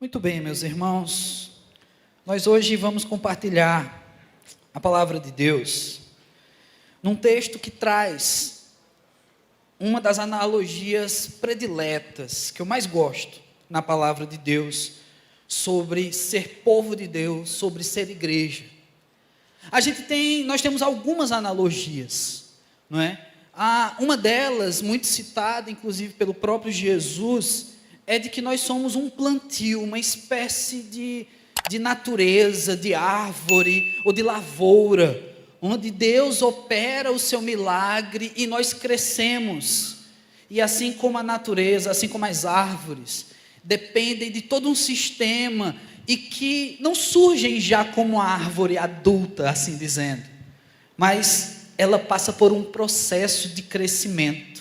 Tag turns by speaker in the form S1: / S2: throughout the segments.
S1: Muito bem, meus irmãos, nós hoje vamos compartilhar a palavra de Deus num texto que traz uma das analogias prediletas que eu mais gosto na palavra de Deus sobre ser povo de Deus, sobre ser igreja. Nós temos algumas analogias, não é? Uma delas, muito citada inclusive pelo próprio Jesus, é de que nós somos um plantio, uma espécie de natureza, de árvore ou de lavoura, onde Deus opera o seu milagre e nós crescemos. E assim como a natureza, assim como as árvores, dependem de todo um sistema e que não surgem já como árvore adulta, assim dizendo, mas ela passa por um processo de crescimento.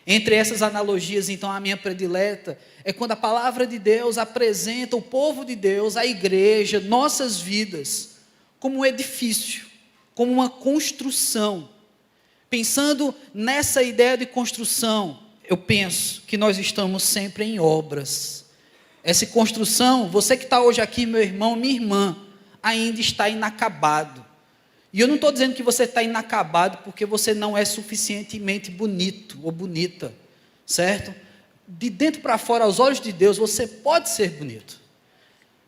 S1: Entre essas analogias, então, a minha predileta é quando a palavra de Deus apresenta o povo de Deus, a igreja, nossas vidas, como um edifício, como uma construção. Pensando nessa ideia de construção, eu penso que nós estamos sempre em obras. Essa construção, você que está hoje aqui, meu irmão, minha irmã, ainda está inacabado. E eu não estou dizendo que você está inacabado porque você não é suficientemente bonito ou bonita, certo? De dentro para fora, aos olhos de Deus, você pode ser bonito.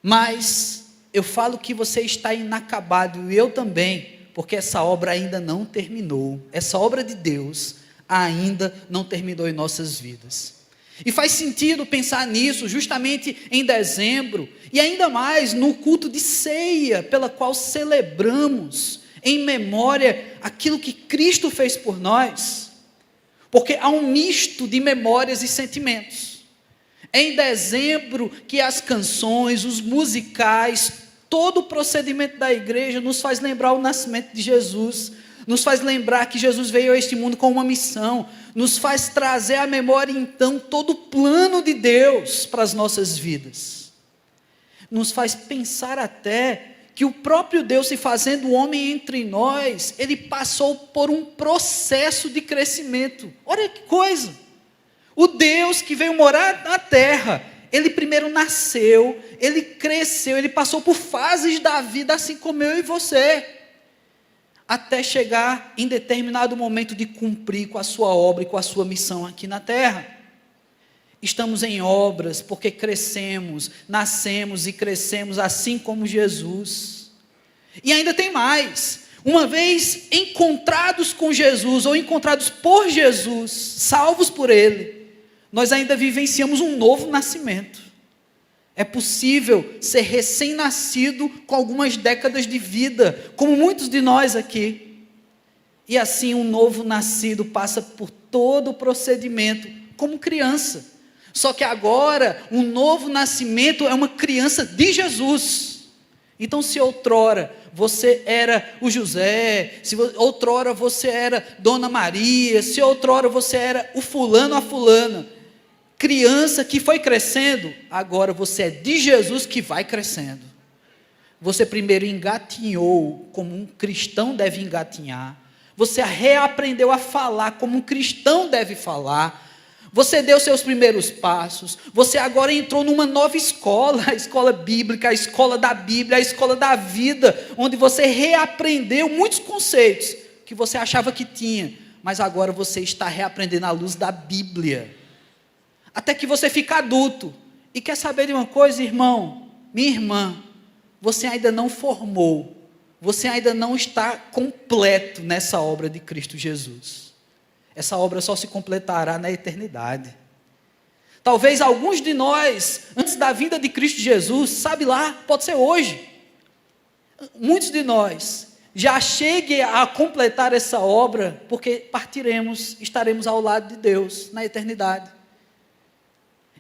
S1: Mas eu falo que você está inacabado, e eu também, porque essa obra ainda não terminou. Essa obra de Deus ainda não terminou em nossas vidas. E faz sentido pensar nisso justamente em dezembro, e ainda mais no culto de ceia, pela qual celebramos em memória aquilo que Cristo fez por nós, porque há um misto de memórias e sentimentos. É em dezembro que as canções, os musicais, todo o procedimento da igreja nos faz lembrar o nascimento de Jesus, nos faz lembrar que Jesus veio a este mundo com uma missão, nos faz trazer à memória então todo o plano de Deus para as nossas vidas, nos faz pensar até que o próprio Deus, se fazendo homem entre nós, ele passou por um processo de crescimento. Olha que coisa! O Deus que veio morar na terra, ele primeiro nasceu, ele cresceu, ele passou por fases da vida, assim como eu e você, até chegar em determinado momento de cumprir com a sua obra e com a sua missão aqui na terra. Estamos em obras porque crescemos, nascemos e crescemos assim como Jesus. E ainda tem mais. Uma vez encontrados com Jesus ou encontrados por Jesus, salvos por Ele, nós ainda vivenciamos um novo nascimento. É possível ser recém-nascido com algumas décadas de vida, como muitos de nós aqui. E assim um novo nascido passa por todo o procedimento como criança. Só que agora, um novo nascimento é uma criança de Jesus. Então, se outrora você era o José, se outrora você era Dona Maria, se outrora você era o fulano, a fulana, criança que foi crescendo, agora você é de Jesus que vai crescendo. Você primeiro engatinhou como um cristão deve engatinhar, você reaprendeu a falar como um cristão deve falar, você deu seus primeiros passos, você agora entrou numa nova escola, a escola bíblica, a escola da Bíblia, a escola da vida, onde você reaprendeu muitos conceitos que você achava que tinha, mas agora você está reaprendendo à luz da Bíblia, até que você fica adulto, e quer saber de uma coisa, irmão, minha irmã, você ainda não formou, você ainda não está completo nessa obra de Cristo Jesus. Essa obra só se completará na eternidade. Talvez alguns de nós, antes da vinda de Cristo Jesus, sabe lá, pode ser hoje, muitos de nós já cheguem a completar essa obra, porque partiremos, estaremos ao lado de Deus na eternidade.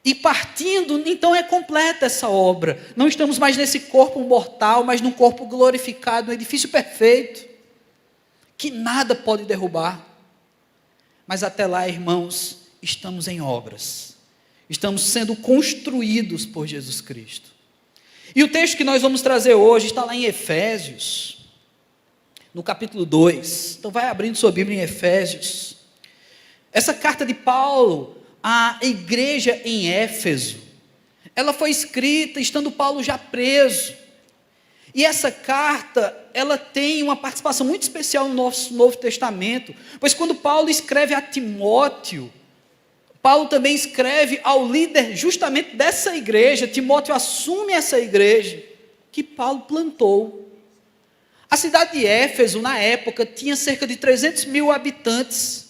S1: E partindo, então é completa essa obra. Não estamos mais nesse corpo mortal, mas num corpo glorificado, um edifício perfeito, que nada pode derrubar. Mas até lá, irmãos, estamos em obras. Estamos sendo construídos por Jesus Cristo. E o texto que nós vamos trazer hoje está lá em Efésios, no capítulo 2. Então vai abrindo sua Bíblia em Efésios. Essa carta de Paulo à igreja em Éfeso Ela foi escrita estando Paulo já preso. E essa carta, ela tem uma participação muito especial no nosso Novo Testamento, pois quando Paulo escreve a Timóteo, Paulo também escreve ao líder justamente dessa igreja. Timóteo assume essa igreja que Paulo plantou. A cidade de Éfeso, na época, tinha cerca de 300 mil habitantes.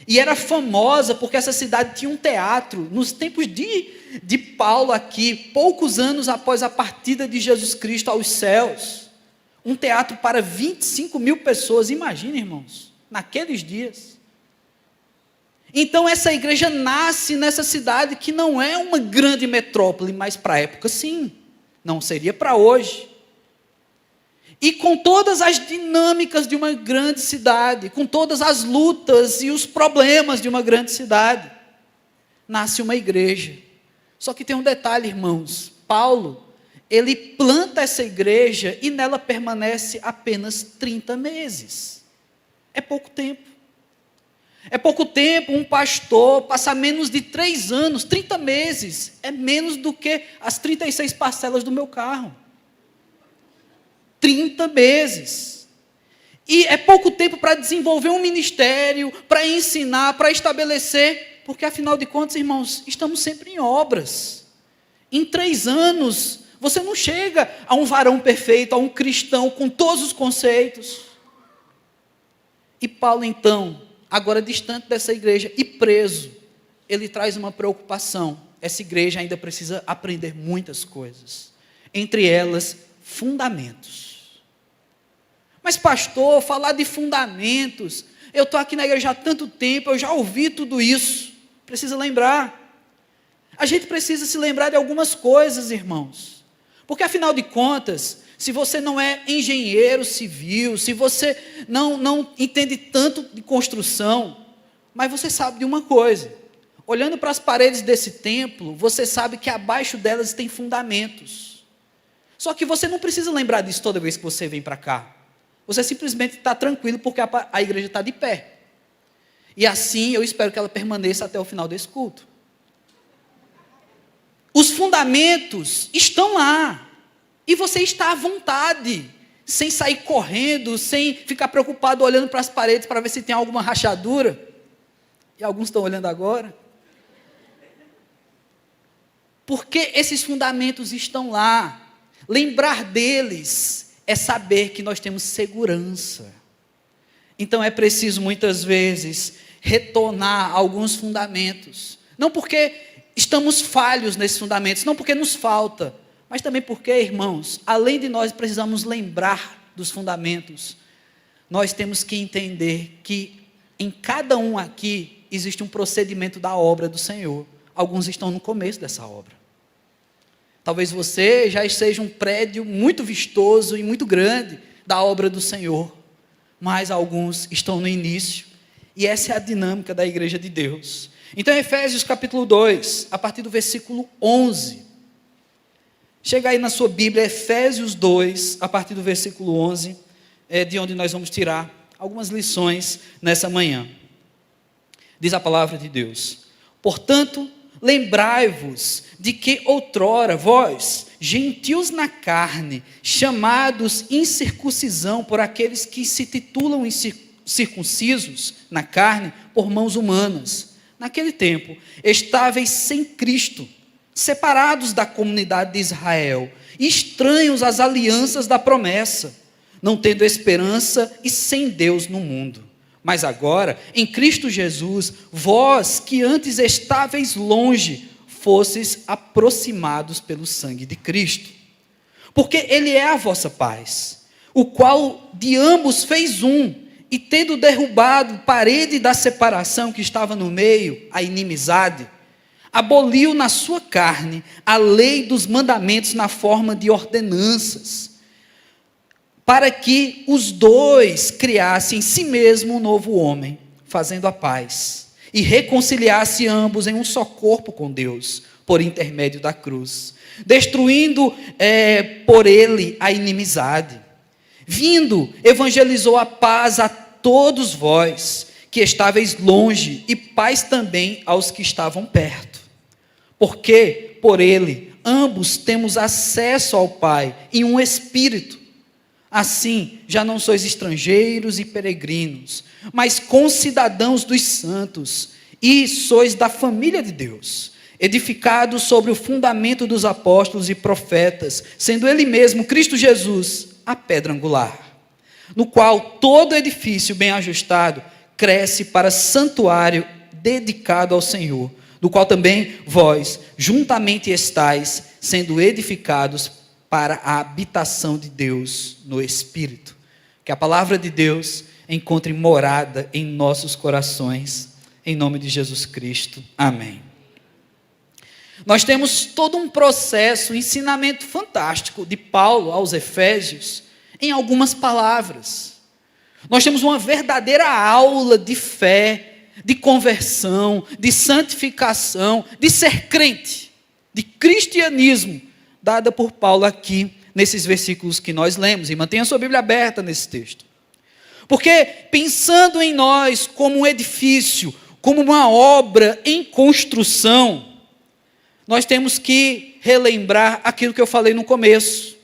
S1: E era famosa porque essa cidade tinha um teatro. Nos tempos de Paulo aqui, poucos anos após a partida de Jesus Cristo aos céus, um teatro para 25 mil pessoas. Imagina, irmãos, naqueles dias. Então essa igreja nasce nessa cidade que não é uma grande metrópole, mas para a época sim, não seria para hoje. E com todas as dinâmicas de uma grande cidade, com todas as lutas e os problemas de uma grande cidade, nasce uma igreja. Só que tem um detalhe, irmãos, Paulo, ele planta essa igreja e nela permanece apenas 30 meses. É pouco tempo. É pouco tempo um pastor passar menos de 3 anos, 30 meses, é menos do que as 36 parcelas do meu carro. 30 meses. E é pouco tempo para desenvolver um ministério, para ensinar, para estabelecer, porque afinal de contas, irmãos, estamos sempre em obras. Em 3 anos, você não chega a um varão perfeito, a um cristão com todos os conceitos. E Paulo então, agora distante dessa igreja e preso, ele traz uma preocupação. Essa igreja ainda precisa aprender muitas coisas. Entre elas, fundamentos. Mas pastor, falar de fundamentos, eu estou aqui na igreja há tanto tempo, eu já ouvi tudo isso. Precisa lembrar. A gente precisa se lembrar de algumas coisas, irmãos. Porque afinal de contas, se você não é engenheiro civil, se você não entende tanto de construção, mas você sabe de uma coisa. Olhando para as paredes desse templo, você sabe que abaixo delas tem fundamentos. Só que você não precisa lembrar disso toda vez que você vem para cá. Você simplesmente está tranquilo porque a igreja está de pé. E assim eu espero que ela permaneça até o final desse culto. Os fundamentos estão lá. E você está à vontade, sem sair correndo, sem ficar preocupado olhando para as paredes para ver se tem alguma rachadura. E alguns estão olhando agora. Porque esses fundamentos estão lá. Lembrar deles é saber que nós temos segurança. Então é preciso muitas vezes retornar a alguns fundamentos. Não porque estamos falhos nesses fundamentos, não porque nos falta, mas também porque, irmãos, além de nós precisamos lembrar dos fundamentos, nós temos que entender que em cada um aqui existe um procedimento da obra do Senhor. Alguns estão no começo dessa obra. Talvez você já seja um prédio muito vistoso e muito grande da obra do Senhor, mas alguns estão no início, e essa é a dinâmica da igreja de Deus. Então, Efésios capítulo 2, a partir do versículo 11, chega aí na sua Bíblia, Efésios 2, a partir do versículo 11, é de onde nós vamos tirar algumas lições nessa manhã. Diz a palavra de Deus: portanto, lembrai-vos de que outrora vós, gentios na carne, chamados incircuncisão por aqueles que se titulam circuncisos na carne por mãos humanas, naquele tempo, estáveis sem Cristo, separados da comunidade de Israel, estranhos às alianças da promessa, não tendo esperança e sem Deus no mundo. Mas agora, em Cristo Jesus, vós que antes estáveis longe, fosseis aproximados pelo sangue de Cristo. Porque Ele é a vossa paz, o qual de ambos fez um, e tendo derrubado a parede da separação que estava no meio, a inimizade, aboliu na sua carne a lei dos mandamentos na forma de ordenanças, para que os dois criassem em si mesmo um novo homem, fazendo a paz, e reconciliasse ambos em um só corpo com Deus, por intermédio da cruz, destruindo por ele a inimizade. Vindo, evangelizou a paz a todos vós, que estáveis longe, e paz também aos que estavam perto. Porque, por ele, ambos temos acesso ao Pai em um Espírito. Assim, já não sois estrangeiros e peregrinos, mas concidadãos dos santos, e sois da família de Deus, edificados sobre o fundamento dos apóstolos e profetas, sendo ele mesmo, Cristo Jesus, a pedra angular, no qual todo edifício bem ajustado cresce para santuário dedicado ao Senhor, do qual também vós juntamente estáis sendo edificados para a habitação de Deus no Espírito. Que a palavra de Deus encontre morada em nossos corações, em nome de Jesus Cristo. Amém. Nós temos todo um processo, um ensinamento fantástico de Paulo aos Efésios, em algumas palavras. Nós temos uma verdadeira aula de fé, de conversão, de santificação, de ser crente, de cristianismo, dada por Paulo aqui, nesses versículos que nós lemos. E mantenha a sua Bíblia aberta nesse texto. Porque pensando em nós como um edifício, como uma obra em construção, nós temos que relembrar aquilo que eu falei no começo.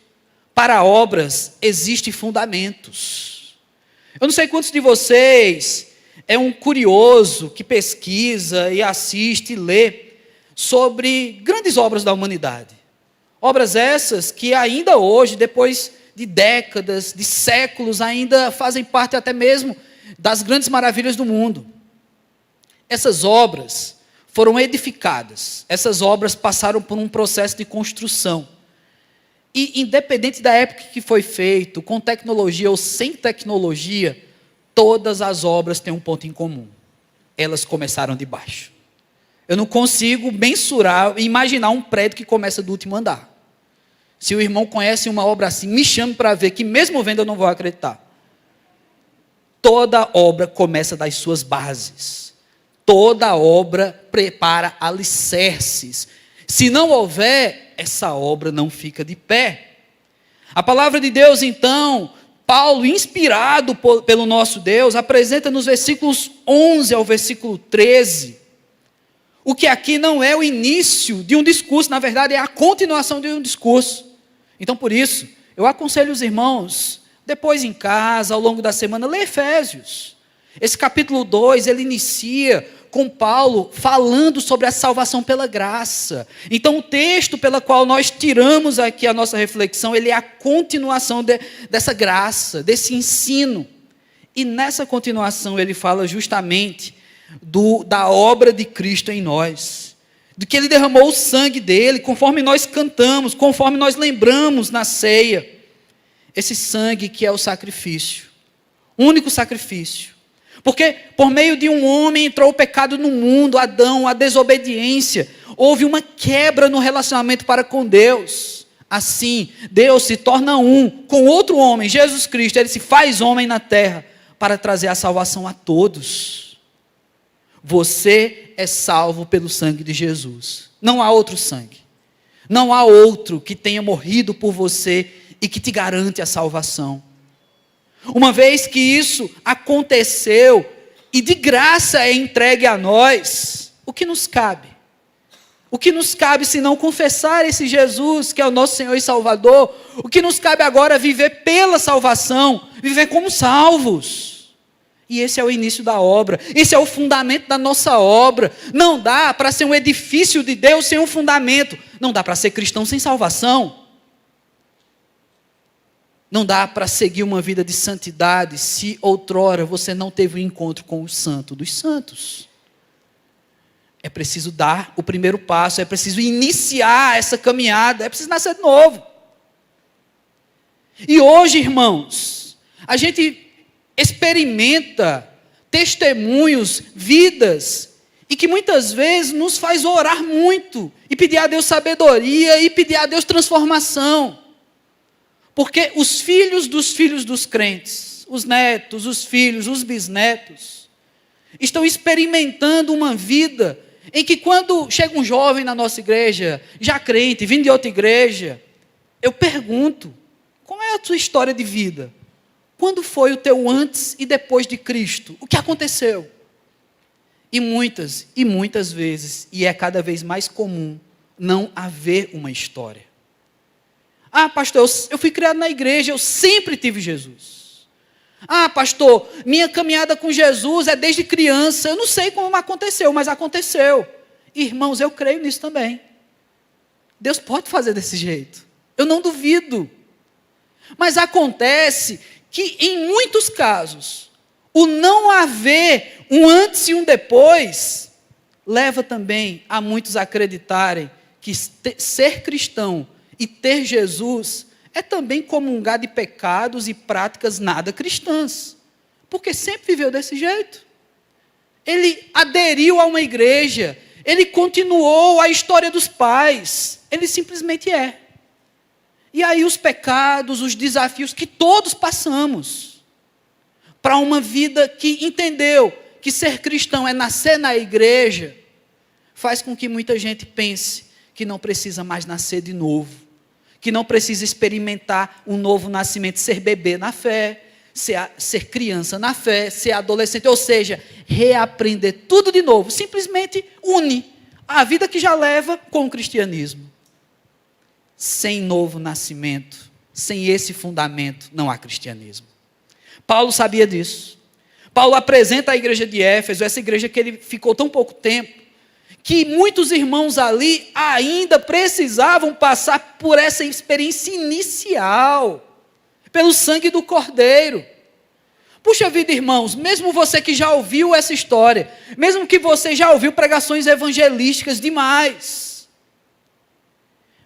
S1: Para obras existem fundamentos. Eu não sei quantos de vocês é um curioso que pesquisa e assiste e lê sobre grandes obras da humanidade. Obras essas que ainda hoje, depois de décadas, de séculos, ainda fazem parte até mesmo das grandes maravilhas do mundo. Essas obras foram edificadas, essas obras passaram por um processo de construção. E independente da época que foi feito, com tecnologia ou sem tecnologia, todas as obras têm um ponto em comum. Elas começaram de baixo. Eu não consigo mensurar, imaginar um prédio que começa do último andar. Se o irmão conhece uma obra assim, me chame para ver, que mesmo vendo eu não vou acreditar. Toda obra começa das suas bases. Toda obra prepara alicerces. Se não houver, essa obra não fica de pé. A palavra de Deus, então, Paulo, inspirado pelo nosso Deus, apresenta nos versículos 11 ao versículo 13, o que aqui não é o início de um discurso, na verdade é a continuação de um discurso. Então, por isso, eu aconselho os irmãos, depois em casa, ao longo da semana, ler Efésios. Esse capítulo 2, ele inicia com Paulo falando sobre a salvação pela graça. Então, o texto pelo qual nós tiramos aqui a nossa reflexão, ele é a continuação dessa graça, desse ensino. E nessa continuação, ele fala justamente da obra de Cristo em nós, de que ele derramou o sangue dele, conforme nós cantamos, conforme nós lembramos na ceia, esse sangue que é o sacrifício, único sacrifício, porque por meio de um homem entrou o pecado no mundo, Adão, a desobediência, houve uma quebra no relacionamento para com Deus. Assim, Deus se torna um com outro homem, Jesus Cristo, ele se faz homem na terra, para trazer a salvação a todos. Você é salvo pelo sangue de Jesus. Não há outro sangue. Não há outro que tenha morrido por você e que te garante a salvação. Uma vez que isso aconteceu e de graça é entregue a nós, o que nos cabe? O que nos cabe se não confessar esse Jesus que é o nosso Senhor e Salvador? O que nos cabe agora é viver pela salvação, viver como salvos. E esse é o início da obra, esse é o fundamento da nossa obra. Não dá para ser um edifício de Deus sem um fundamento. Não dá para ser cristão sem salvação. Não dá para seguir uma vida de santidade se outrora você não teve um encontro com o Santo dos Santos. É preciso dar o primeiro passo, é preciso iniciar essa caminhada, é preciso nascer de novo. E hoje, irmãos, a gente experimenta testemunhos, vidas, e que muitas vezes nos faz orar muito, e pedir a Deus sabedoria, e pedir a Deus transformação. Porque os filhos dos crentes, os netos, os filhos, os bisnetos, estão experimentando uma vida em que quando chega um jovem na nossa igreja, já crente, vindo de outra igreja, eu pergunto, qual é a tua história de vida? Quando foi o teu antes e depois de Cristo? O que aconteceu? E muitas vezes, e é cada vez mais comum, não haver uma história. Ah, pastor, eu fui criado na igreja, eu sempre tive Jesus. Ah, pastor, minha caminhada com Jesus é desde criança, eu não sei como aconteceu, mas aconteceu. Irmãos, eu creio nisso também. Deus pode fazer desse jeito, eu não duvido. Mas acontece que em muitos casos, o não haver um antes e um depois, leva também a muitos a acreditarem que ser cristão e ter Jesus é também comungar de pecados e práticas nada cristãs. Porque sempre viveu desse jeito. Ele aderiu a uma igreja, ele continuou a história dos pais, ele simplesmente é. E aí os pecados, os desafios que todos passamos, para uma vida que entendeu que ser cristão é nascer na igreja, faz com que muita gente pense que não precisa mais nascer de novo, que não precisa experimentar um novo nascimento, ser bebê na fé, ser criança na fé, ser adolescente, ou seja, reaprender tudo de novo, simplesmente une a vida que já leva com o cristianismo. Sem novo nascimento, sem esse fundamento, não há cristianismo. Paulo sabia disso. Paulo apresenta a igreja de Éfeso, essa igreja que ele ficou tão pouco tempo, que muitos irmãos ali ainda precisavam passar por essa experiência inicial, pelo sangue do Cordeiro. Puxa vida, irmãos, mesmo você que já ouviu essa história, mesmo que você já ouviu pregações evangelísticas demais,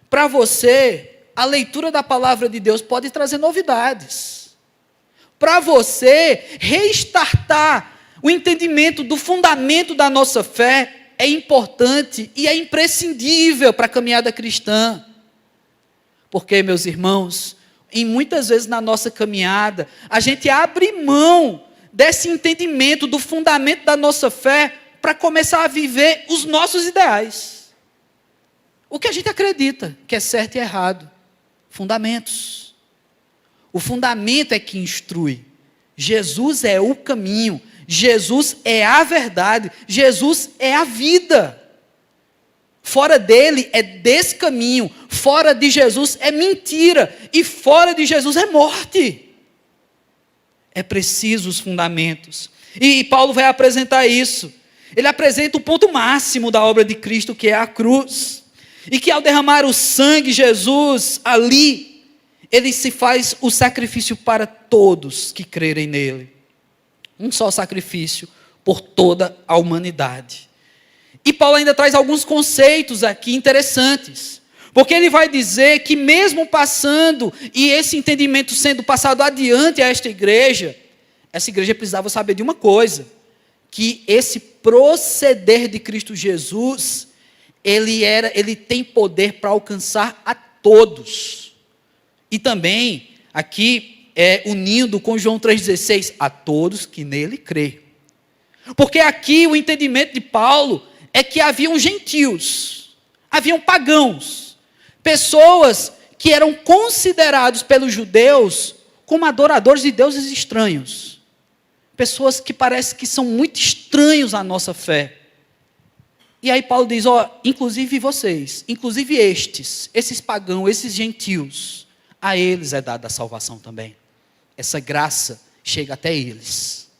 S1: para você, a leitura da palavra de Deus pode trazer novidades. Para você, restartar o entendimento do fundamento da nossa fé é importante e é imprescindível para a caminhada cristã. Porque, meus irmãos, muitas vezes na nossa caminhada, a gente abre mão desse entendimento do fundamento da nossa fé para começar a viver os nossos ideais. O que a gente acredita que é certo e errado. Fundamentos. O fundamento é que instrui. Jesus é o caminho. Jesus é a verdade, Jesus é a vida. Fora dele é descaminho, fora de Jesus é mentira, e fora de Jesus é morte. É preciso os fundamentos. E Paulo vai apresentar isso. Ele apresenta o ponto máximo da obra de Cristo, que é a cruz. E que ao derramar o sangue, Jesus, ali, ele se faz o sacrifício para todos que crerem nele. Um só sacrifício por toda a humanidade. E Paulo ainda traz alguns conceitos aqui interessantes. Porque ele vai dizer que mesmo passando, e esse entendimento sendo passado adiante a esta igreja, essa igreja precisava saber de uma coisa, que esse proceder de Cristo Jesus, ele tem poder para alcançar a todos. E também, aqui, unindo com João 3,16, a todos que nele crê. Porque aqui o entendimento de Paulo é que haviam gentios, haviam pagãos, pessoas que eram considerados pelos judeus como adoradores de deuses estranhos. Pessoas que parece que são muito estranhos à nossa fé. E aí Paulo diz, inclusive vocês, inclusive esses pagãos, esses gentios, a eles é dada a salvação também. Essa graça chega até eles.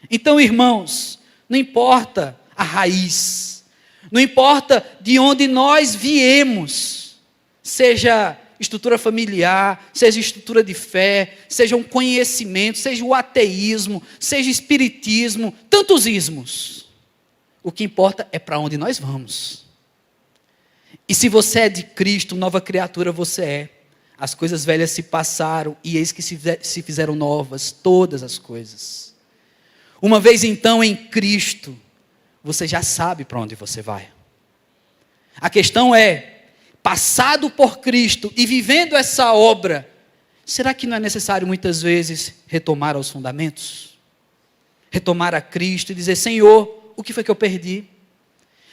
S1: Então, irmãos, não importa a raiz, não importa de onde nós viemos, seja estrutura familiar, seja estrutura de fé, seja um conhecimento, seja o ateísmo, seja espiritismo, tantos ismos. O que importa é para onde nós vamos. E se você é de Cristo, nova criatura você é. As coisas velhas se passaram e eis que se fizeram novas todas as coisas. Uma vez então em Cristo, você já sabe para onde você vai. A questão é, passado por Cristo e vivendo essa obra, será que não é necessário muitas vezes retomar aos fundamentos? Retomar a Cristo e dizer, Senhor, o que foi que eu perdi?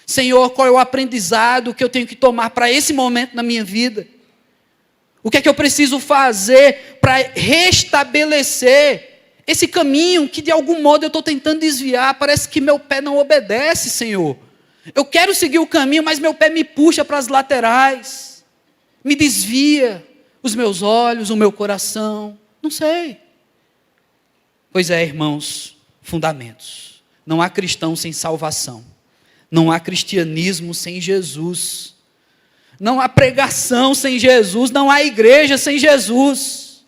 S1: Senhor, qual é o aprendizado que eu tenho que tomar para esse momento na minha vida? O que é que eu preciso fazer para restabelecer esse caminho que de algum modo eu estou tentando desviar? Parece que meu pé não obedece, Senhor. Eu quero seguir o caminho, mas meu pé me puxa para as laterais, me desvia os meus olhos, o meu coração. Não sei. Pois é, irmãos, fundamentos. Não há cristão sem salvação. Não há cristianismo sem Jesus. Não há pregação sem Jesus. Não há igreja sem Jesus.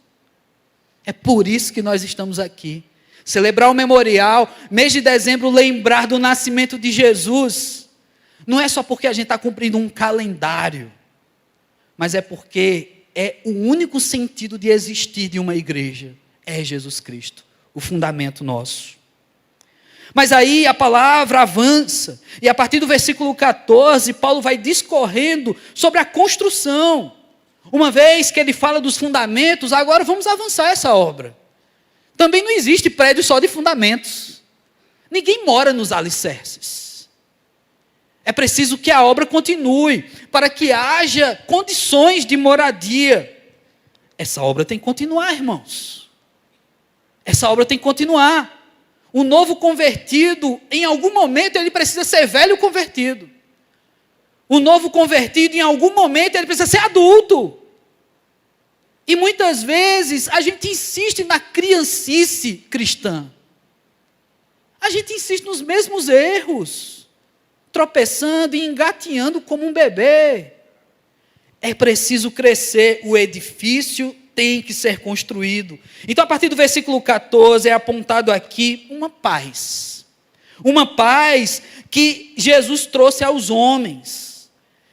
S1: É por isso que nós estamos aqui. Celebrar o memorial, mês de dezembro, lembrar do nascimento de Jesus. Não é só porque a gente está cumprindo um calendário, mas é porque é o único sentido de existir de uma igreja. É Jesus Cristo, o fundamento nosso. Mas aí a palavra avança, e a partir do versículo 14, Paulo vai discorrendo sobre a construção. Uma vez que ele fala dos fundamentos, agora vamos avançar essa obra. Também não existe prédio só de fundamentos. Ninguém mora nos alicerces. É preciso que a obra continue, para que haja condições de moradia. Essa obra tem que continuar, irmãos. Essa obra tem que continuar. O novo convertido, em algum momento, ele precisa ser velho convertido. O novo convertido, em algum momento, ele precisa ser adulto. E muitas vezes, a gente insiste na criancice cristã. A gente insiste nos mesmos erros, tropeçando e engatinhando como um bebê. É preciso crescer, o edifício tem que ser construído. Então, a partir do versículo 14, é apontado aqui uma paz. Uma paz que Jesus trouxe aos homens.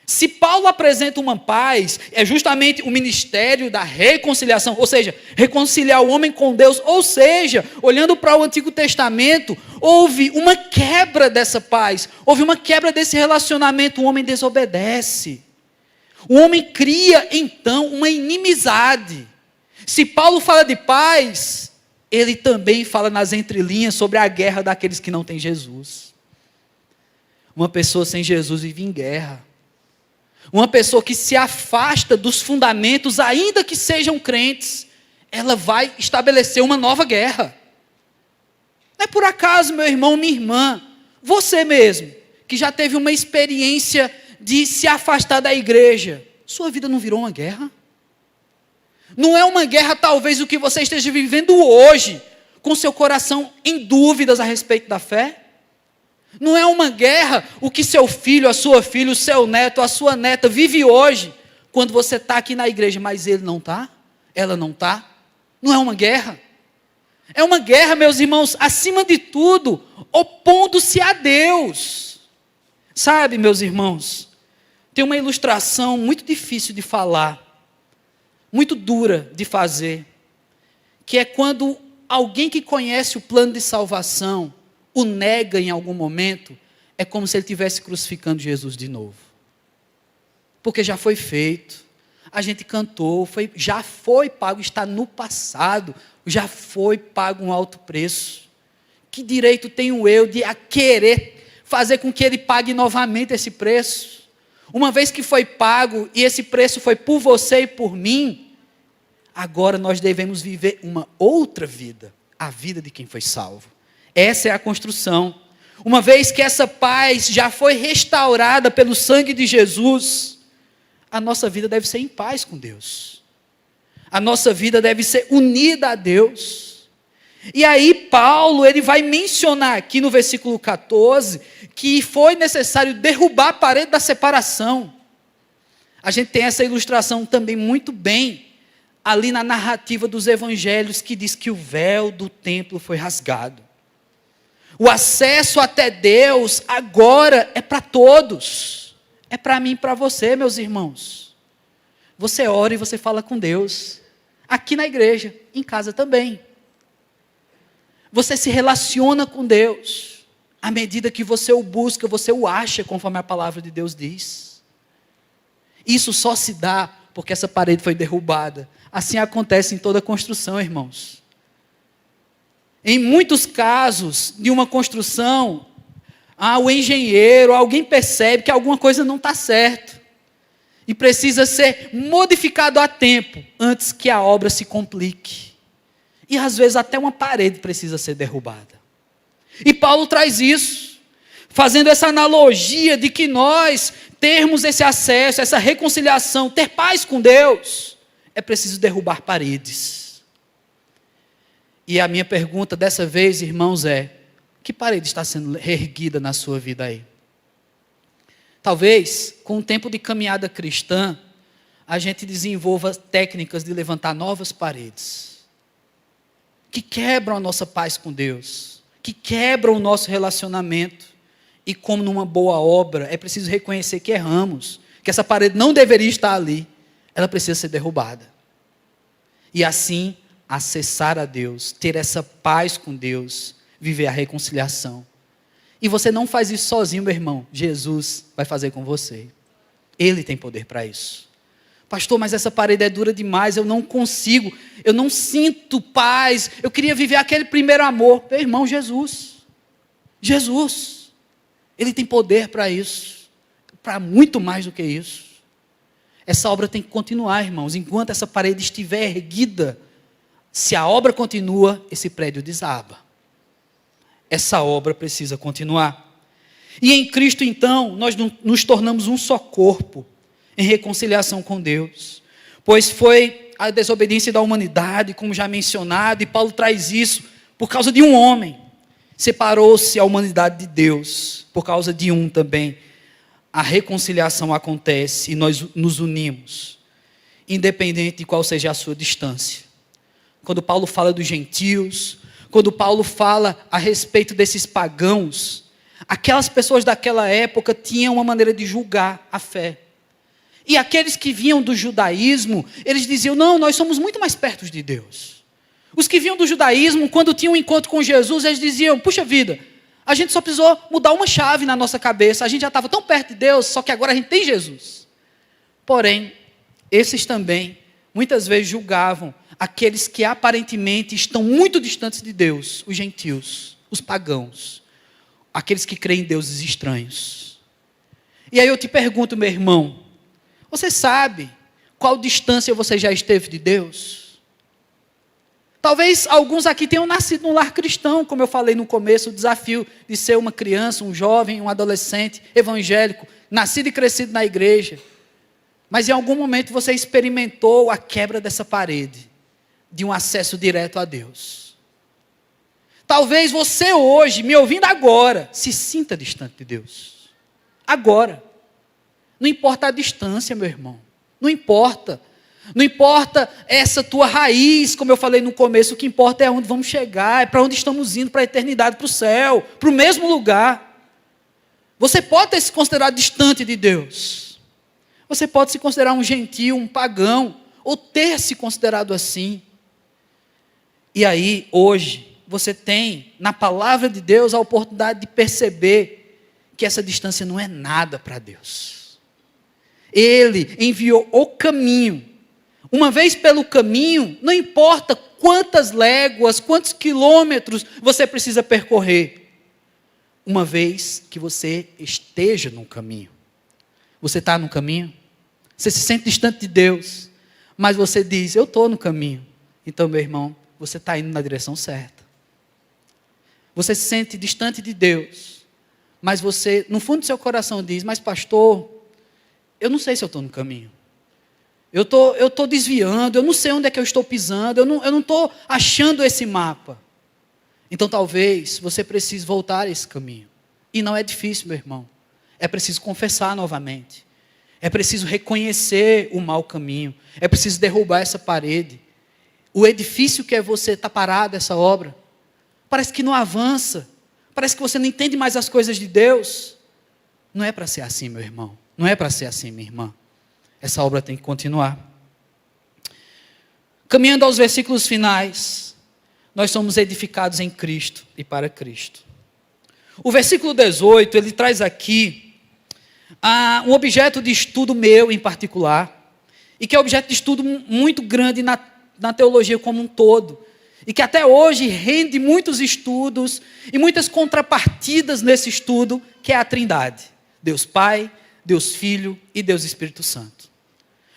S1: Se Paulo apresenta uma paz, é justamente o ministério da reconciliação, ou seja, reconciliar o homem com Deus, ou seja, olhando para o Antigo Testamento, houve uma quebra dessa paz, houve uma quebra desse relacionamento, o homem desobedece. O homem cria, então, uma inimizade. Se Paulo fala de paz, ele também fala nas entrelinhas sobre a guerra daqueles que não têm Jesus. Uma pessoa sem Jesus vive em guerra. Uma pessoa que se afasta dos fundamentos, ainda que sejam crentes, ela vai estabelecer uma nova guerra. Não é por acaso, meu irmão, minha irmã, você mesmo, que já teve uma experiência de se afastar da igreja, sua vida não virou uma guerra? Não é uma guerra, talvez, o que você esteja vivendo hoje, com seu coração em dúvidas a respeito da fé? Não é uma guerra o que seu filho, a sua filha, o seu neto, a sua neta vive hoje, quando você está aqui na igreja, mas ele não está? Ela não está? Não é uma guerra? É uma guerra, meus irmãos, acima de tudo, opondo-se a Deus. Sabe, meus irmãos, tem uma ilustração muito difícil de falar, muito dura de fazer, que é quando alguém que conhece o plano de salvação o nega em algum momento, é como se ele estivesse crucificando Jesus de novo. Porque já foi feito, a gente cantou, já foi pago, está no passado, já foi pago um alto preço. Que direito tenho eu de querer fazer com que ele pague novamente esse preço? Uma vez que foi pago, e esse preço foi por você e por mim, agora nós devemos viver uma outra vida, a vida de quem foi salvo. Essa é a construção. Uma vez que essa paz já foi restaurada pelo sangue de Jesus, a nossa vida deve ser em paz com Deus. A nossa vida deve ser unida a Deus. E aí Paulo, ele vai mencionar aqui no versículo 14, que foi necessário derrubar a parede da separação. A gente tem essa ilustração também muito bem, ali na narrativa dos evangelhos, que diz que o véu do templo foi rasgado. O acesso até Deus agora é para todos. É para mim e para você, meus irmãos. Você ora e você fala com Deus. Aqui na igreja, em casa também. Você se relaciona com Deus. À medida que você o busca, você o acha, conforme a palavra de Deus diz. Isso só se dá porque essa parede foi derrubada. Assim acontece em toda construção, irmãos. Em muitos casos de uma construção, o engenheiro, alguém percebe que alguma coisa não está certo. E precisa ser modificado a tempo, antes que a obra se complique. E às vezes até uma parede precisa ser derrubada. E Paulo traz isso. fazendo essa analogia de que nós termos esse acesso, essa reconciliação, ter paz com Deus, é preciso derrubar paredes. E a minha pergunta dessa vez, irmãos, é: que parede está sendo erguida na sua vida aí? Talvez, com o tempo de caminhada cristã, a gente desenvolva técnicas de levantar novas paredes, que quebram a nossa paz com Deus, que quebram o nosso relacionamento. E como numa boa obra, é preciso reconhecer que erramos, que essa parede não deveria estar ali, ela precisa ser derrubada. E assim, acessar a Deus, ter essa paz com Deus, viver a reconciliação. E você não faz isso sozinho, meu irmão. Jesus vai fazer com você. Ele tem poder para isso. Pastor, mas essa parede é dura demais, eu não consigo, eu não sinto paz, eu queria viver aquele primeiro amor. Meu irmão, Jesus. Ele tem poder para isso, para muito mais do que isso. Essa obra tem que continuar, irmãos. Enquanto essa parede estiver erguida, se a obra continua, esse prédio desaba. Essa obra precisa continuar. E em Cristo, então, nós nos tornamos um só corpo, em reconciliação com Deus. Pois foi a desobediência da humanidade, como já mencionado, e Paulo traz isso por causa de um homem. Separou-se a humanidade de Deus, por causa de um também. A reconciliação acontece e nós nos unimos, independente de qual seja a sua distância. Quando Paulo fala dos gentios, quando Paulo fala a respeito desses pagãos, aquelas pessoas daquela época tinham uma maneira de julgar a fé. E aqueles que vinham do judaísmo, eles diziam: não, nós somos muito mais perto de Deus. Os que vinham do judaísmo, quando tinham um encontro com Jesus, eles diziam: puxa vida, a gente só precisou mudar uma chave na nossa cabeça, a gente já estava tão perto de Deus, só que agora a gente tem Jesus. Porém, esses também, muitas vezes julgavam aqueles que aparentemente estão muito distantes de Deus, os gentios, os pagãos, aqueles que creem em deuses estranhos. E aí eu te pergunto, meu irmão, você sabe qual distância você já esteve de Deus? Talvez alguns aqui tenham nascido num lar cristão, como eu falei no começo, o desafio de ser uma criança, um jovem, um adolescente evangélico, nascido e crescido na igreja. Mas em algum momento você experimentou a quebra dessa parede, de um acesso direto a Deus. Talvez você hoje, me ouvindo agora, se sinta distante de Deus. Agora. Não importa a distância, meu irmão. Não importa. Não importa essa tua raiz, como eu falei no começo, o que importa é onde vamos chegar, é para onde estamos indo, para a eternidade, para o céu, para o mesmo lugar. Você pode ter se considerado distante de Deus. Você pode se considerar um gentio, um pagão, ou ter se considerado assim. E aí, hoje, você tem, na palavra de Deus, a oportunidade de perceber que essa distância não é nada para Deus. Ele enviou o caminho. Uma vez pelo caminho, não importa quantas léguas, quantos quilômetros você precisa percorrer. Uma vez que você esteja no caminho. Você está no caminho? Você se sente distante de Deus, mas você diz: eu estou no caminho. Então, meu irmão, você está indo na direção certa. Você se sente distante de Deus, mas você, no fundo do seu coração, diz: mas pastor, eu não sei se eu estou no caminho. Eu estou desviando, eu não sei onde é que eu estou pisando, eu não estou achando esse mapa. Então talvez você precise voltar a esse caminho. E não é difícil, meu irmão. É preciso confessar novamente. É preciso reconhecer o mau caminho. É preciso derrubar essa parede. O edifício que é você está parado, essa obra. Parece que não avança. Parece que você não entende mais as coisas de Deus. Não é para ser assim, meu irmão. Não é para ser assim, minha irmã. Essa obra tem que continuar. Caminhando aos versículos finais, nós somos edificados em Cristo e para Cristo. O versículo 18, ele traz aqui um objeto de estudo meu em particular, e que é objeto de estudo muito grande na teologia como um todo, e que até hoje rende muitos estudos e muitas contrapartidas nesse estudo, que é a Trindade. Deus Pai, Deus Filho e Deus Espírito Santo.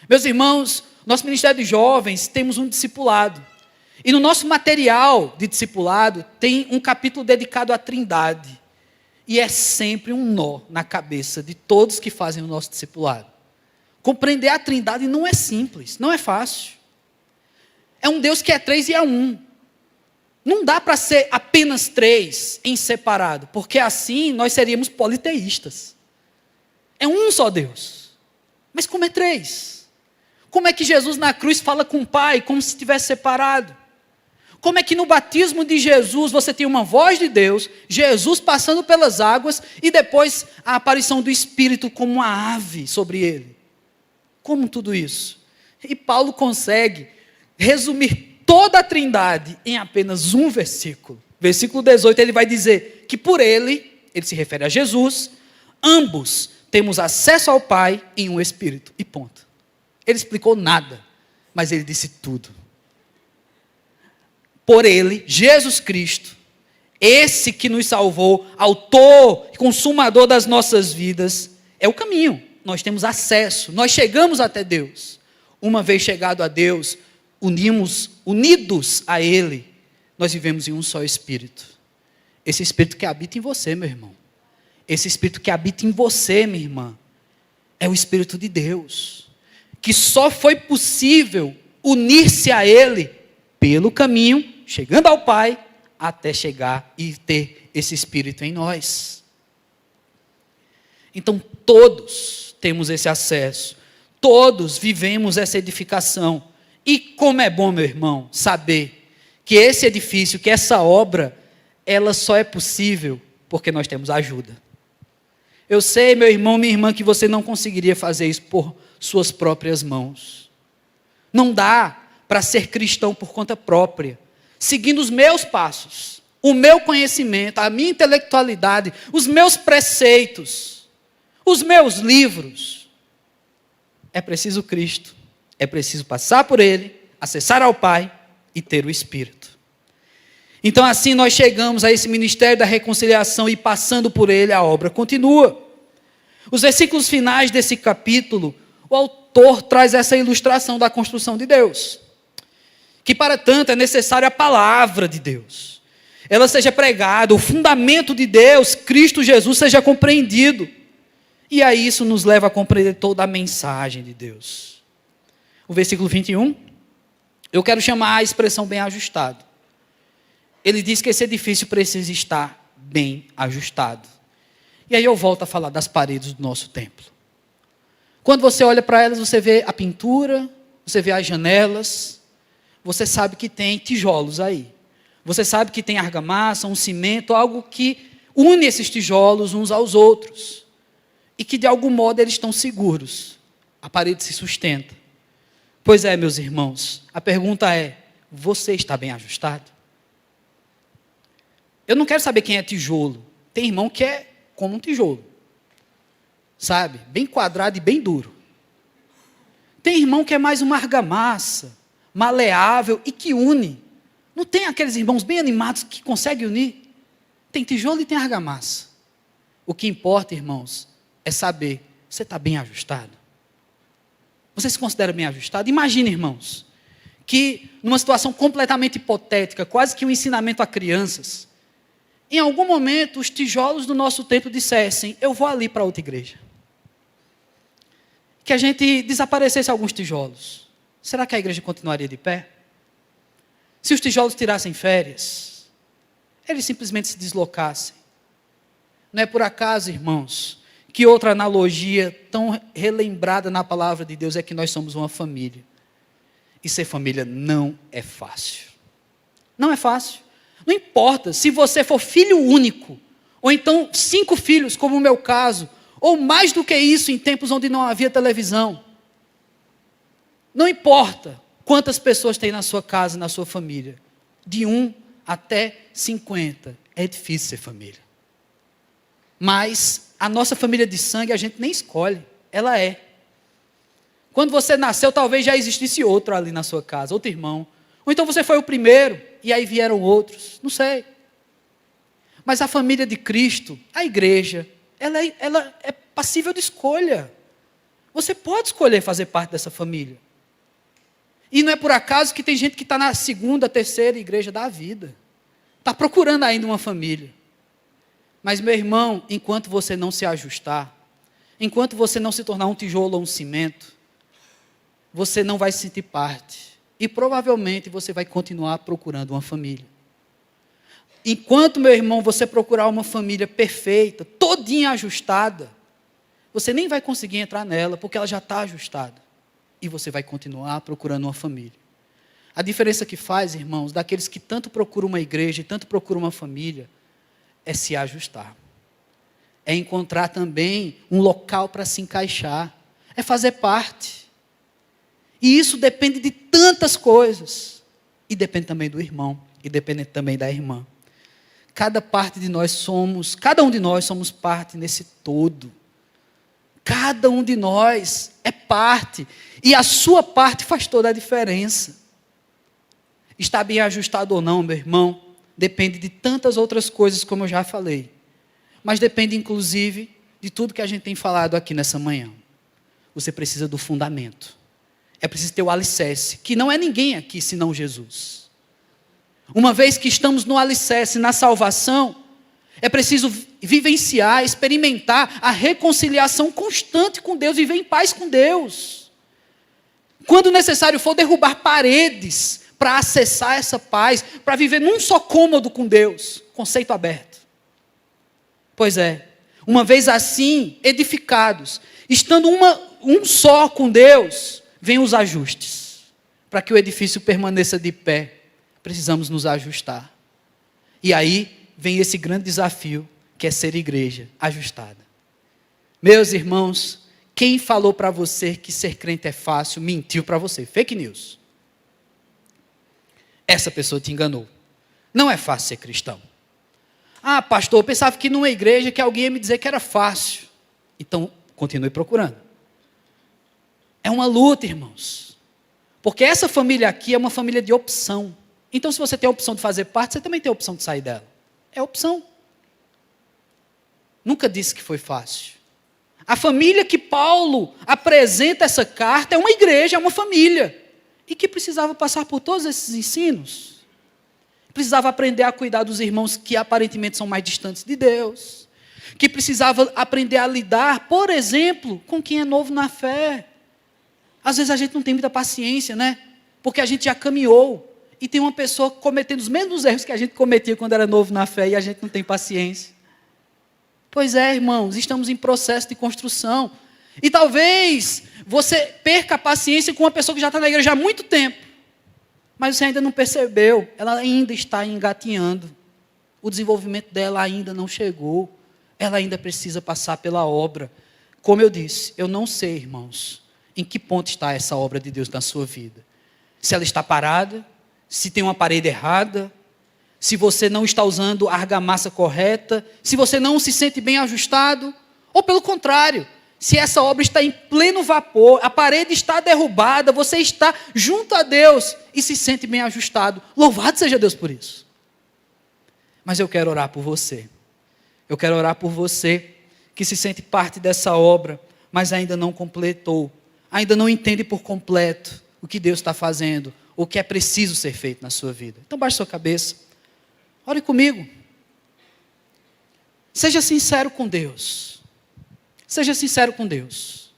S1: Meus irmãos, nosso Ministério de Jovens temos um discipulado. E no nosso material de discipulado tem um capítulo dedicado à Trindade. E é sempre um nó na cabeça de todos que fazem o nosso discipulado. Compreender a Trindade não é simples, não é fácil. É um Deus que é três e é um. Não dá para ser apenas três em separado, porque assim nós seríamos politeístas. É um só Deus. Mas como é três? Como é que Jesus na cruz fala com o Pai, como se estivesse separado? Como é que no batismo de Jesus você tem uma voz de Deus, Jesus passando pelas águas e depois a aparição do Espírito como uma ave sobre ele? Como tudo isso? E Paulo consegue resumir toda a Trindade em apenas um versículo. Versículo 18 ele vai dizer que por ele se refere a Jesus, ambos temos acesso ao Pai em um Espírito. E ponto. Ele explicou nada, mas ele disse tudo. Por ele, Jesus Cristo, esse que nos salvou, autor e consumador das nossas vidas, é o caminho. Nós temos acesso, nós chegamos até Deus. Uma vez chegado a Deus, unidos a Ele, nós vivemos em um só Espírito. Esse Espírito que habita em você, meu irmão. Esse Espírito que habita em você, minha irmã, é o Espírito de Deus, que só foi possível unir-se a Ele pelo caminho, chegando ao Pai, até chegar e ter esse Espírito em nós. Então todos temos esse acesso, todos vivemos essa edificação. E como é bom, meu irmão, saber que esse edifício, que essa obra, ela só é possível porque nós temos ajuda. Eu sei, meu irmão, minha irmã, que você não conseguiria fazer isso por suas próprias mãos. Não dá para ser cristão por conta própria, seguindo os meus passos, o meu conhecimento, a minha intelectualidade, os meus preceitos, os meus livros. É preciso Cristo, é preciso passar por Ele, acessar ao Pai e ter o Espírito. Então assim nós chegamos a esse ministério da reconciliação e passando por ele a obra continua. Os versículos finais desse capítulo, o autor traz essa ilustração da construção de Deus. Que para tanto é necessária a palavra de Deus. Ela seja pregada, o fundamento de Deus, Cristo Jesus, seja compreendido. E aí isso nos leva a compreender toda a mensagem de Deus. O versículo 21, eu quero chamar a expressão bem ajustado. Ele diz que esse edifício precisa estar bem ajustado. E aí eu volto a falar das paredes do nosso templo. Quando você olha para elas, você vê a pintura, você vê as janelas, você sabe que tem tijolos aí. Você sabe que tem argamassa, um cimento, algo que une esses tijolos uns aos outros. E que de algum modo eles estão seguros. A parede se sustenta. Pois é, meus irmãos, a pergunta é, você está bem ajustado? Eu não quero saber quem é tijolo. Tem irmão que é como um tijolo. Sabe? Bem quadrado e bem duro. Tem irmão que é mais uma argamassa, maleável e que une. Não tem aqueles irmãos bem animados que conseguem unir? Tem tijolo e tem argamassa. O que importa, irmãos, é saber, você está bem ajustado? Você se considera bem ajustado? Imagine, irmãos, que numa situação completamente hipotética, quase que um ensinamento a crianças, em algum momento os tijolos do nosso templo dissessem, eu vou ali para outra igreja. Que a gente desaparecesse alguns tijolos. Será que a igreja continuaria de pé? Se os tijolos tirassem férias, eles simplesmente se deslocassem. Não é por acaso, irmãos, que outra analogia tão relembrada na palavra de Deus é que nós somos uma família. E ser família não é fácil. Não é fácil. Não importa se você for filho único, ou então 5 filhos, como o meu caso, ou mais do que isso em tempos onde não havia televisão. Não importa quantas pessoas tem na sua casa, na sua família. De 1 até 50. É difícil ser família. Mas a nossa família de sangue a gente nem escolhe. Ela é. Quando você nasceu, talvez já existisse outro ali na sua casa, outro irmão. Ou então você foi o primeiro, e aí vieram outros. Não sei. Mas a família de Cristo, a igreja, ela é passível de escolha. Você pode escolher fazer parte dessa família. E não é por acaso que tem gente que está na 2ª, 3ª igreja da vida. Está procurando ainda uma família. Mas, meu irmão, enquanto você não se ajustar, enquanto você não se tornar um tijolo ou um cimento, você não vai se sentir parte. E provavelmente você vai continuar procurando uma família. Enquanto, meu irmão, você procurar uma família perfeita, todinha ajustada, você nem vai conseguir entrar nela, porque ela já está ajustada. E você vai continuar procurando uma família. A diferença que faz, irmãos, daqueles que tanto procuram uma igreja e tanto procuram uma família, é se ajustar. É encontrar também um local para se encaixar. É fazer parte. E isso depende de tantas coisas. E depende também do irmão. E depende também da irmã. Cada um de nós somos parte nesse todo. Cada um de nós é parte. E a sua parte faz toda a diferença. Está bem ajustado ou não, meu irmão, depende de tantas outras coisas, como eu já falei. Mas depende, inclusive, de tudo que a gente tem falado aqui nessa manhã. Você precisa do fundamento. É preciso ter o alicerce, que não é ninguém aqui senão Jesus. Uma vez que estamos no alicerce, na salvação, é preciso vivenciar, experimentar a reconciliação constante com Deus, viver em paz com Deus. Quando necessário for derrubar paredes para acessar essa paz, para viver num só cômodo com Deus, conceito aberto. Pois é, uma vez assim, edificados, estando um só com Deus, vem os ajustes. Para que o edifício permaneça de pé, precisamos nos ajustar. E aí vem esse grande desafio, que é ser igreja ajustada. Meus irmãos, quem falou para você que ser crente é fácil, mentiu para você. Fake news. Essa pessoa te enganou. Não é fácil ser cristão. Ah, pastor, eu pensava que numa igreja que alguém ia me dizer que era fácil. Então, continue procurando. É uma luta, irmãos. Porque essa família aqui é uma família de opção. Então, se você tem a opção de fazer parte, você também tem a opção de sair dela. É opção. Nunca disse que foi fácil. A família que Paulo apresenta essa carta é uma igreja, é uma família. E que precisava passar por todos esses ensinos. Precisava aprender a cuidar dos irmãos que aparentemente são mais distantes de Deus. Que precisava aprender a lidar, por exemplo, com quem é novo na fé. Às vezes a gente não tem muita paciência, né? Porque a gente já caminhou. E tem uma pessoa cometendo os mesmos erros que a gente cometia quando era novo na fé e a gente não tem paciência. Pois é, irmãos, estamos em processo de construção. E talvez você perca a paciência com uma pessoa que já está na igreja há muito tempo. Mas você ainda não percebeu, ela ainda está engatinhando. O desenvolvimento dela ainda não chegou. Ela ainda precisa passar pela obra. Como eu disse, eu não sei, irmãos, em que ponto está essa obra de Deus na sua vida. Se ela está parada, se tem uma parede errada, se você não está usando a argamassa correta, se você não se sente bem ajustado, ou pelo contrário, se essa obra está em pleno vapor, a parede está derrubada, você está junto a Deus e se sente bem ajustado. Louvado seja Deus por isso. Mas eu quero orar por você. Eu quero orar por você que se sente parte dessa obra, mas ainda não completou, ainda não entende por completo o que Deus está fazendo, o que é preciso ser feito na sua vida. Então baixe sua cabeça, ore comigo. Seja sincero com Deus. Seja sincero com Deus.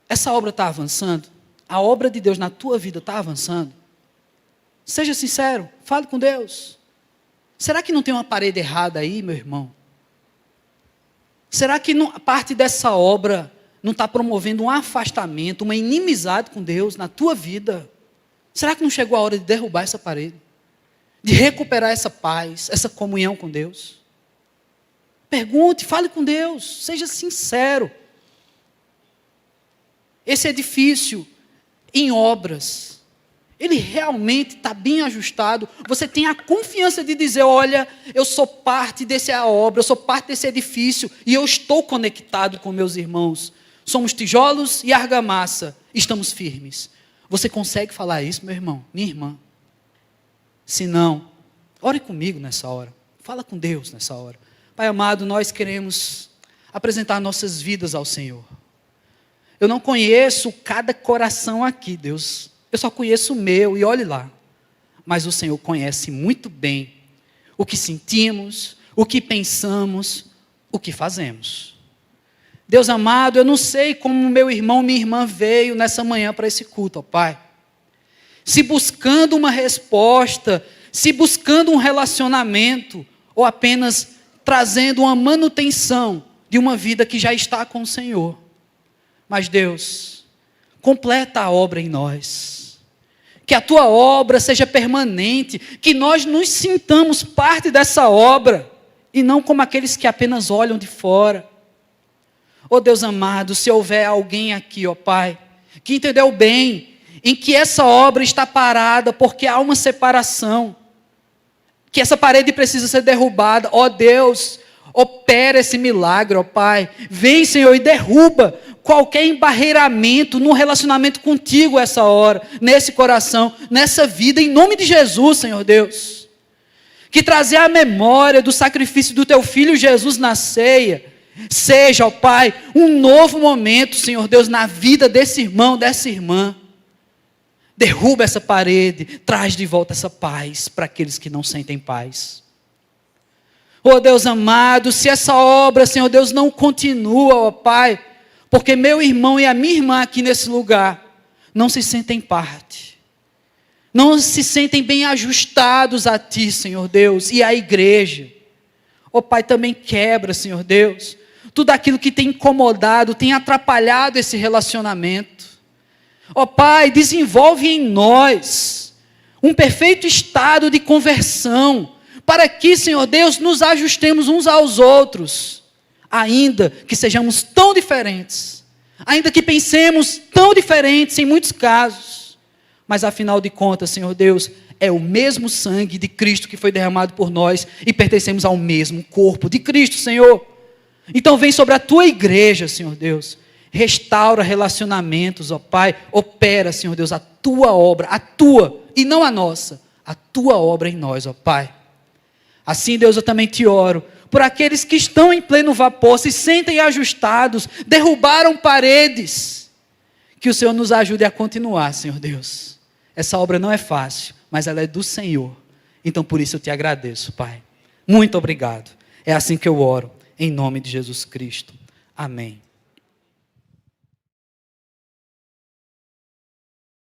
S1: Essa obra está avançando? A obra de Deus na tua vida está avançando? Seja sincero, fale com Deus. Será que não tem uma parede errada aí, meu irmão? Será que parte dessa obra não está promovendo um afastamento, uma inimizade com Deus na tua vida? Será que não chegou a hora de derrubar essa parede? De recuperar essa paz, essa comunhão com Deus? Pergunte, fale com Deus, seja sincero. Esse edifício em obras, ele realmente está bem ajustado. Você tem a confiança de dizer, olha, eu sou parte dessa obra, eu sou parte desse edifício e eu estou conectado com meus irmãos. Somos tijolos e argamassa, estamos firmes. Você consegue falar isso, meu irmão, minha irmã? Se não, ore comigo nessa hora. Fala com Deus nessa hora. Pai amado, nós queremos apresentar nossas vidas ao Senhor. Eu não conheço cada coração aqui, Deus. Eu só conheço o meu e olhe lá. Mas o Senhor conhece muito bem o que sentimos, o que pensamos, o que fazemos. Deus amado, eu não sei como meu irmão, minha irmã veio nessa manhã para esse culto, ó Pai. Se buscando uma resposta, se buscando um relacionamento, ou apenas trazendo uma manutenção de uma vida que já está com o Senhor. Mas Deus, completa a obra em nós. Que a Tua obra seja permanente, que nós nos sintamos parte dessa obra, e não como aqueles que apenas olham de fora. Ó Deus amado, se houver alguém aqui, ó Pai, que entendeu bem, em que essa obra está parada porque há uma separação, que essa parede precisa ser derrubada, ó Deus, opera esse milagre, ó Pai, vem Senhor e derruba qualquer embarreiramento no relacionamento contigo essa hora, nesse coração, nessa vida, em nome de Jesus, Senhor Deus, que trazer a memória do sacrifício do Teu Filho Jesus na ceia, seja, ó Pai, um novo momento, Senhor Deus, na vida desse irmão, dessa irmã. Derruba essa parede, traz de volta essa paz para aqueles que não sentem paz. Oh Deus amado, se essa obra, Senhor Deus, não continua, ó Pai, porque meu irmão e a minha irmã aqui nesse lugar não se sentem parte, não se sentem bem ajustados a Ti, Senhor Deus, e à igreja. Ó Pai, também quebra, Senhor Deus, tudo aquilo que tem incomodado, tem atrapalhado esse relacionamento. Ó Pai, desenvolve em nós um perfeito estado de conversão, para que, Senhor Deus, nos ajustemos uns aos outros, ainda que sejamos tão diferentes, ainda que pensemos tão diferentes em muitos casos, mas afinal de contas, Senhor Deus, é o mesmo sangue de Cristo que foi derramado por nós e pertencemos ao mesmo corpo de Cristo, Senhor. Então vem sobre a Tua igreja, Senhor Deus, restaura relacionamentos, ó Pai, opera, Senhor Deus, a Tua obra, a Tua e não a nossa, a Tua obra em nós, ó Pai. Assim, Deus, eu também te oro por aqueles que estão em pleno vapor, se sentem ajustados, derrubaram paredes, que o Senhor nos ajude a continuar, Senhor Deus. Essa obra não é fácil, mas ela é do Senhor, então por isso eu te agradeço, Pai. Muito obrigado. É assim que eu oro, em nome de Jesus Cristo. Amém.